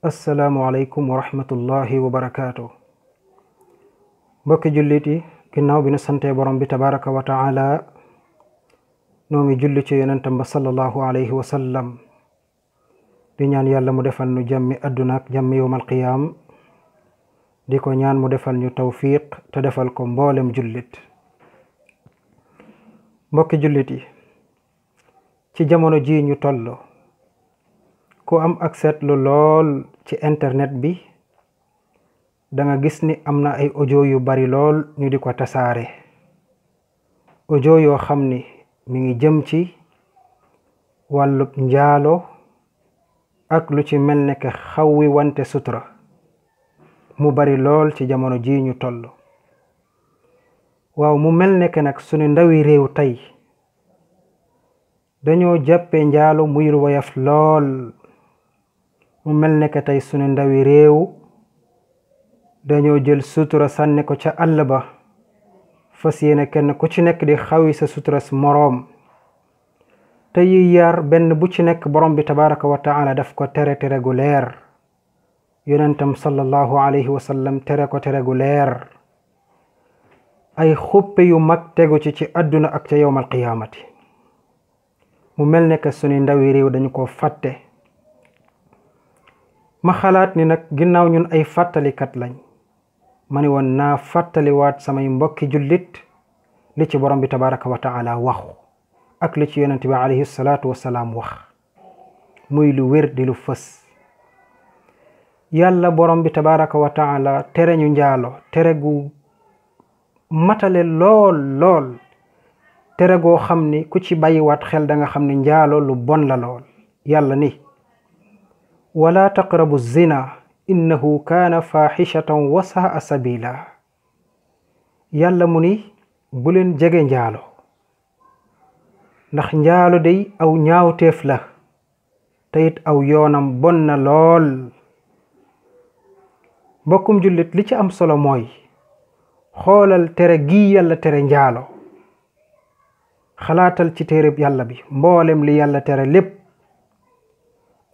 asalaamualeykum wa rahmatullahi wa barakaatu. mbokki jullit yi ginnaaw bi nu santee borom bi tabaraka wa taala noo ngi julli ci yonentam ba sallallahu alayhi wa sallam di ñaan yàlla mu defal ñu jàmmi adduna ak jàmmi yowmal qiyaam di ko ñaan mu defal ñu tawfiq te defal ko mboolem jullit. mbokki jullit yi ci jamono ji ñu toll ku am accès lu lool ci internet bi da nga gis ni am na ay audio yu bari lool ñu di ko tasaare, audio yoo xam ni mi ngi jëm ci wàllub njaalo ak lu ci mel ne ke xawwi wante sutura mu bari lool ci jamono ji ñu toll. waaw mu mel ne ke nag sunu ndawi réew tey dañoo jàppe njaalo muy lu woyof lool. mu mel ne que tey sunu ndawi réew dañoo jël sutura sànni ko ca àll ba fas yéene kenn ku ci nekk di xawi sa suturas moroom te yi yar benn bu ci nekk borom bi tabaraka wa taala daf ko tere gu leer, yonentam sallallahu alayhi wa sallam tere gu leer, ay xuppe yu mag tegu ci àdduna ak ca yowmal qiyaamati. mu mel ne que sunu ndawi réew dañu ko fàtte. ma xalaat ni nag ginnaaw ñun ay fàttalikat lañ ma ni woon naa fàttaliwaat samay mbokki jullit li ci borom bi tabaraka wa taala waxu ak li ci yonent bi alayhi salaatu wasalaam wax muy lu wér di lu fës. yàlla borom bi tabaraka wa taala tere ñu njaalo tere gu matale lool tere goo xam ni ku ci bàyyiwaat xel da nga xam ni njaalo lu bon la lool. yàlla ni wala taqrabu zina innahu kaana faaxishatan wa saa sabila. yàlla mu ni bu leen jege njaalo ndax njaalo day aw ñaawteef la te it aw yoonam bon na lool. mbokkum jullit li ci am solo mooy xoolal tere gi yàlla tere njaalo, xalaatal ci téereb yàlla bi mboolem li yàlla tere lépp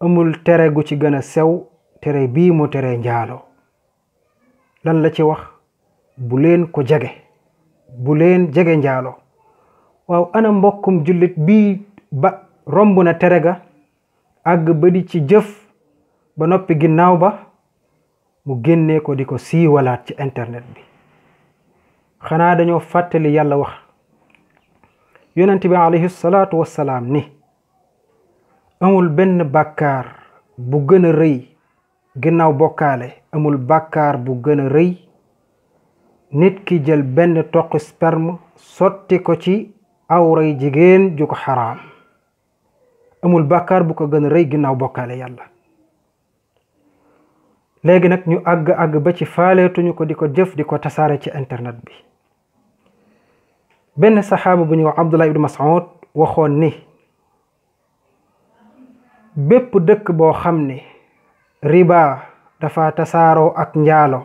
amul tere gu ci gën a sew tere bii mu tere njaalo. lan la ci wax? bu leen ko jege, bu leen jege njaalo. waaw ana mbokkum jullit bii ba romb na tere ga àgg ba di ci jëf ba noppi ginnaaw ba mu génnee ko di ko siiwalaat ci internet bi. xanaa dañoo fàttali yàlla wax yonent bi alayhi salaatu wassalaam ni amul benn bàkkaar bu gën a rëy ginnaaw bokkaale, amul bàkkaar bu gën a rëy nit ki jël benn toq sperme sotti ko ci awray jigéen ju ko xaraam. amul bàkkaar bu ko gën a rëy ginnaaw bokkaale yàlla. léegi nag ñu àgg ba ci faaleetuñu ko di ko jëf di ko tasaare ci internet bi. benn saxaaba bu ñuy wax Abdullah ibn Mas'ud waxoon ni bépp dëkk boo xam ne riba dafa tasaaroo ak njaalo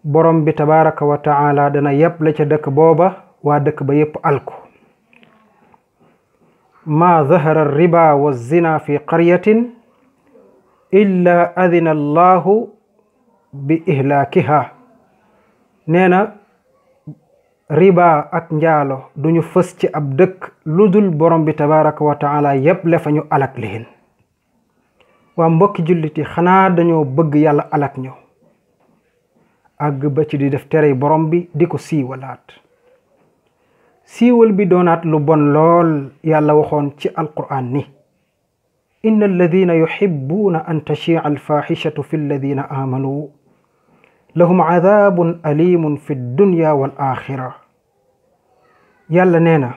borom bi tabaraka wa taala dana yeb la ca dëkk booba waa dëkk ba yépp alku. ma zahara riba wa zina fi qaryatin illa adina allahu bi ihlaakiha. nee na riba ak njaalo duñu fës ci ab dëkk lu dul borom bi tabaraka wa taala yépp le fa ñu alak lihin. waa mbokki jullit yi xanaa dañoo bëgg yàlla alak ñu àgg ba ci di def tere borom bi di ko siiwalaat. siiwal bi doonaat lu bon lool. yàlla waxoon ci alquran ni inna alladina yuhibbuuna an tashia alfaxishatu fi alladina aamanu lahum adabun alimun fi dunya wal axira. yàlla nee na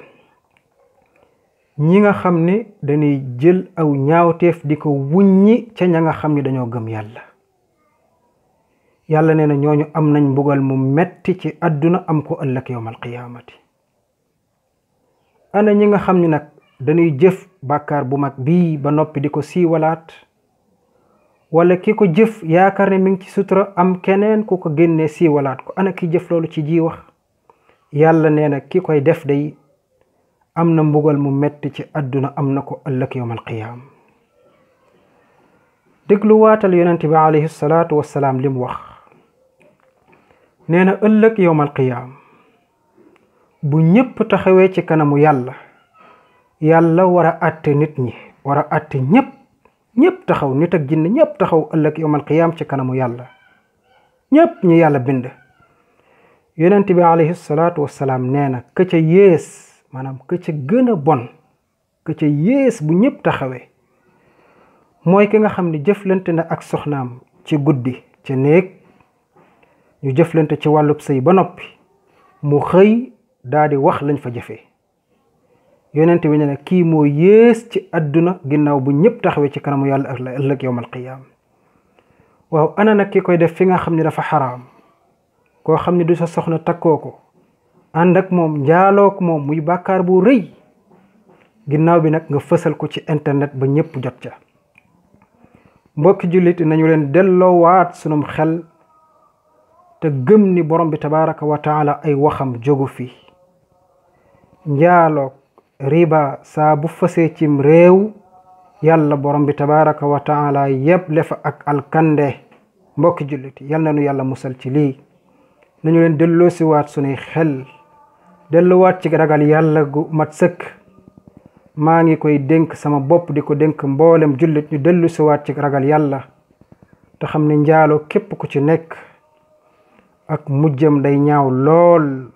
ñi nga xam ne dañuy jël aw ñaawteef di ko wuññi ca ña nga xam ne dañoo gëm yàlla. yàlla nee na ñooñu am nañ mbugal mu metti ci àdduna am ko ëllëg yowmal qiyaamati. ana ñi nga xam ne nag dañuy jëf bàkkaar bu mag bii ba noppi di ko siiwalaat wala ki ko jëf yaakaar ne mi ngi ci sutura am keneen ku ko génnee siiwalaat ko. ana ki jëf loolu ci ji wax? yàlla nee na ki koy def day am na mbugal mu metti ci àdduna am na ko ëllëg yowmal qiyaam. dégluwaatal yonent bi alayhi salaatu wassalaam li mu wax nee na ëllëg yowmal qiyaam bu ñëpp taxawee ci kanamu yàlla war a àtte nit ñi war a àtte ñëpp taxaw nit ak jinne ñëpp taxaw ëllëg yowmal qiyaam ci kanamu yàlla ñëpp ñi yàlla bind yonent bi alayhi salaatu wassalaam nee na ka ca yées maanaam ka ca gën a bon ka ca yées bu ñëpp taxawee mooy ki nga xam ne jëflante na ak soxnaam ci guddi ca néeg ñu jëflante ci wàllub sëy ba noppi mu xëy daal di wax lañ fa jëfee yonent bi ne kii moo yées ci àdduna ginnaaw bu ñëpp taxawee ci kanamu yàlla ak ëllëg yowmal qiyaam waaw ana nag ki koy def fi nga xam ne dafa xaraam koo xam ne du sa soxna takkoo ko ànd ak moom njaalook moom muy bàkkaar bu rëy ginnaaw bi nag nga fësal ko ci internet ba ñëpp jot ca mbokki jullit nañu leen delloowaat sunum xel te gëm ni borom bi tabaraka wa taala ay waxam jógu fi njaaloog riba saa bu fësee cim réew yàlla borom bi tabaraka wa taala yëpp lefa ak alkande mbokki jullit yal na nu yàlla musal ci lii nañu leen delloo si waat sunuy xel delluwaat ci ragal yàlla gu mat sëkk maa ngi koy dénk sama bopp di ko dénk mboolem jullit ñu dellu si waat ci ragal yàlla te xam ne njaaloo képp ku ci nekk ak mujjam day ñaaw lool